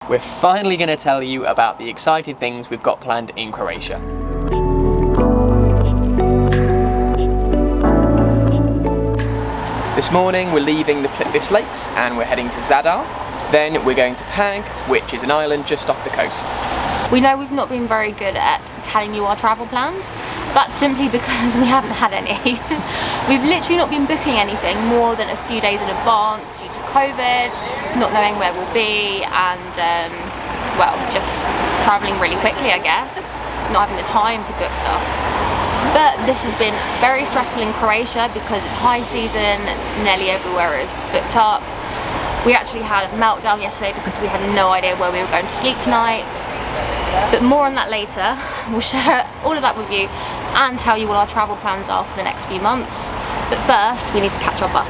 we're finally going to tell you about the exciting things we've got planned in Croatia. This morning we're leaving the Plitvice Lakes and we're heading to Zadar. Then we're going to Pag, which is an island just off the coast. We know we've not been very good at telling you our travel plans. That's simply because we haven't had any. We've literally not been booking anything more than a few days in advance due to COVID, not knowing where we'll be, and well, just travelling really quickly, I guess. Not having the time to book stuff. But this has been very stressful in Croatia because it's high season, nearly everywhere is booked up. We actually had a meltdown yesterday because we had no idea where we were going to sleep tonight. But more on that later. We'll share all of that with you and tell you what our travel plans are for the next few months. But first, we need to catch our bus.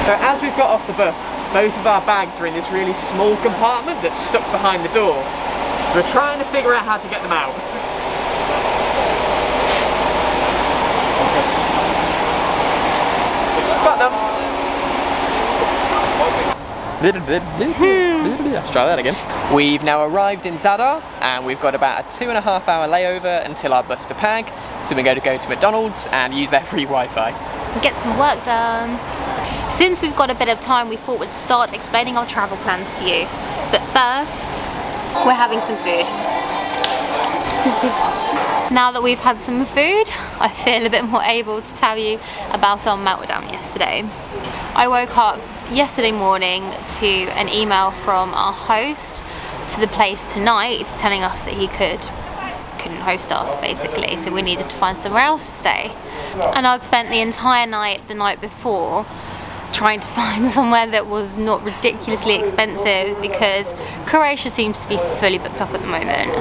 So as we've got off the bus, both of our bags are in this really small compartment that's stuck behind the door. So we're trying to figure out how to get them out. Got them! Let's try that again. We've now arrived in Zadar and we've got about a 2.5 hour layover until our bus to Pag. So we're going to go to McDonald's and use their free Wi-Fi. Get some work done. Since we've got a bit of time, we thought we'd start explaining our travel plans to you. But first, we're having some food. Now that we've had some food, I feel a bit more able to tell you about our meltdown yesterday. I woke up yesterday morning to an email from our host for the place tonight telling us that he couldn't host us, basically, so we needed to find somewhere else to stay. And I'd spent the entire night the night before trying to find somewhere that was not ridiculously expensive because Croatia seems to be fully booked up at the moment.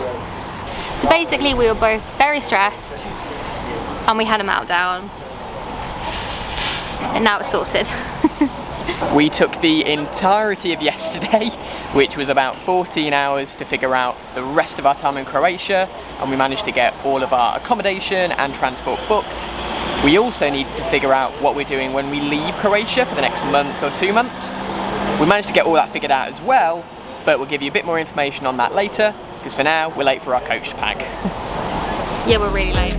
So basically we were both very stressed and we had a meltdown, and now it's sorted. We took the entirety of yesterday, which was about 14 hours, to figure out the rest of our time in Croatia, and we managed to get all of our accommodation and transport booked. We also needed to figure out what we're doing when we leave Croatia for the next month or 2 months. We managed to get all that figured out as well, but we'll give you a bit more information on that later, because for now we're late for our coach to Pag. Yeah, we're really late.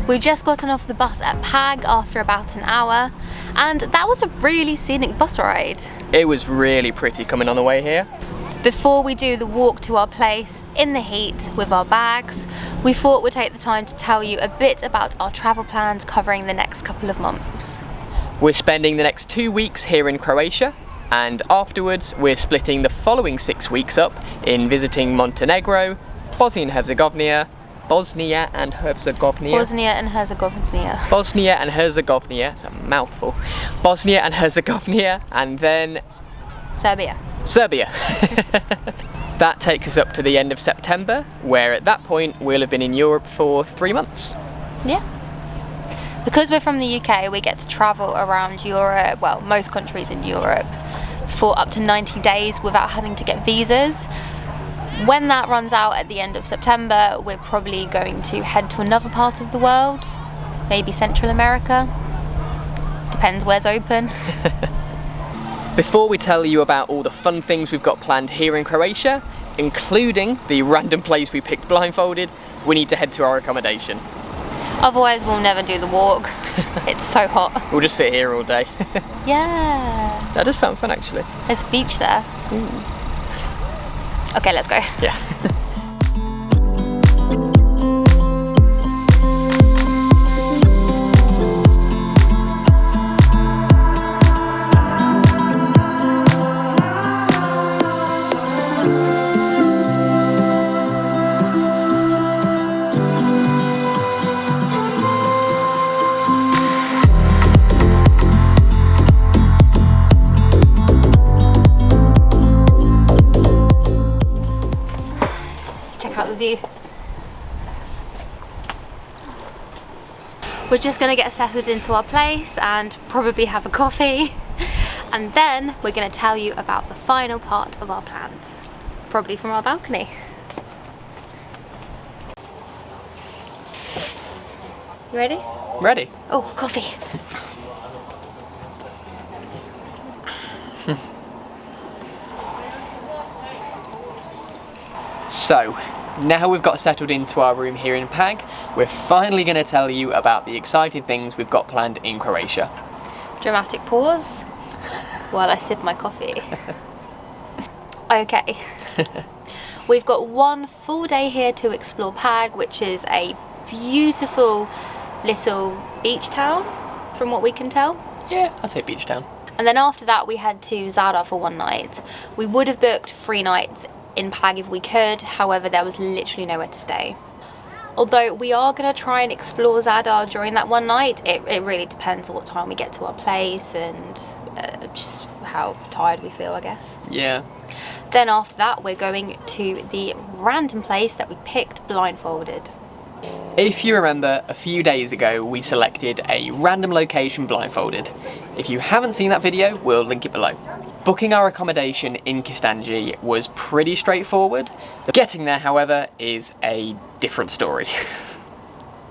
We've just gotten off the bus at Pag after about an hour, and that was a really scenic bus ride. It was really pretty coming on the way here. Before we do the walk to our place in the heat with our bags, we thought we'd take the time to tell you a bit about our travel plans covering the next couple of months. We're spending the next 2 weeks here in Croatia, and afterwards we're splitting the following 6 weeks up in visiting Montenegro, Bosnia and Herzegovina, Bosnia and Herzegovina, it's a mouthful. Bosnia and Herzegovina, and then Serbia. That takes us up to the end of September, where at that point we'll have been in Europe for 3 months. Yeah. Because we're from the UK, we get to travel around Europe, well, most countries in Europe, for up to 90 days without having to get visas. When that runs out at the end of September, we're probably going to head to another part of the world, maybe Central America. Depends where's open. Before we tell you about all the fun things we've got planned here in Croatia, including the random place we picked blindfolded, we need to head to our accommodation. Otherwise we'll never do the walk. It's so hot. We'll just sit here all day. Yeah. That does sound fun, actually. There's a beach there. Okay, let's go. Yeah. view. We're just gonna get settled into our place and probably have a coffee. And then we're gonna tell you about the final part of our plans. Probably from our balcony. You ready? Ready. Oh, coffee. So, now we've got settled into our room here in Pag, we're finally going to tell you about the exciting things we've got planned in Croatia. Dramatic pause while I sip my coffee. Okay. We've got one full day here to explore Pag, which is a beautiful little beach town, from what we can tell. Yeah, I'd say beach town. And then after that we head to Zadar for one night. We would have booked 3 nights in Pag if we could, however there was literally nowhere to stay. Although we are going to try and explore Zadar during that one night, it really depends on what time we get to our place and just how tired we feel, I guess. Yeah. Then after that we're going to the random place that we picked blindfolded. If you remember, a few days ago we selected a random location blindfolded. If you haven't seen that video, we'll link it below. Booking our accommodation in Kistanji was pretty straightforward. Getting there, however, is a different story.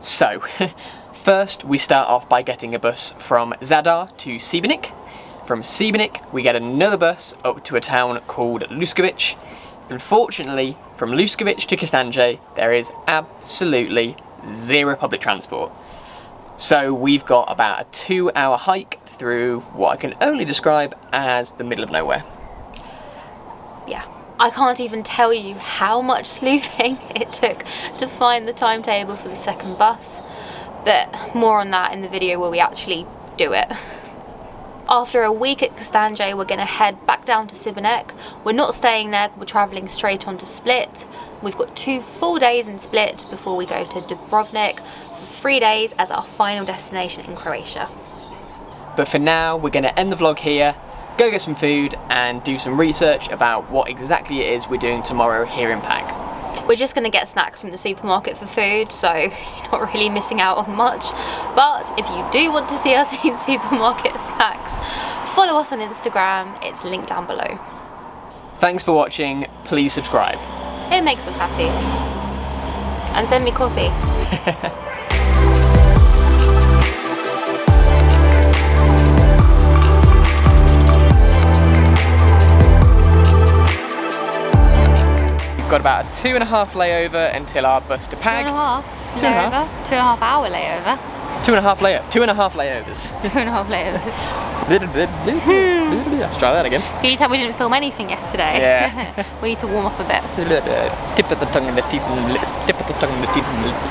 So, first we start off by getting a bus from Zadar to Šibenik. From Šibenik we get another bus up to a town called Luskovic. Unfortunately, from Luskovic to Kistanji there is absolutely zero public transport. So we've got about a 2-hour hike through what I can only describe as the middle of nowhere. Yeah, I can't even tell you how much sleuthing it took to find the timetable for the second bus, but more on that in the video where we actually do it. After a week at Kistanji, we're going to head back down to Šibenik. We're not staying there, we're travelling straight on to Split. We've got 2 full days in Split before we go to Dubrovnik for 3 days as our final destination in Croatia. But for now, we're going to end the vlog here, go get some food and do some research about what exactly it is we're doing tomorrow here in Pag. We're just going to get snacks from the supermarket for food, so you're not really missing out on much. But if you do want to see us eat supermarket snacks, follow us on Instagram, it's linked down below. Thanks for watching, please subscribe. It makes us happy. And send me coffee. Got about a 2.5 layover until our bus to Pag. 2.5 layover? 2.5 hour layover. 2.5 layovers. 2.5 layovers. Let's try that again. Can you tell we didn't film anything yesterday? Yeah. We need to warm up a bit. Tip of the tongue and the teeth and the lips. Tip of the tongue and the teeth and the lips.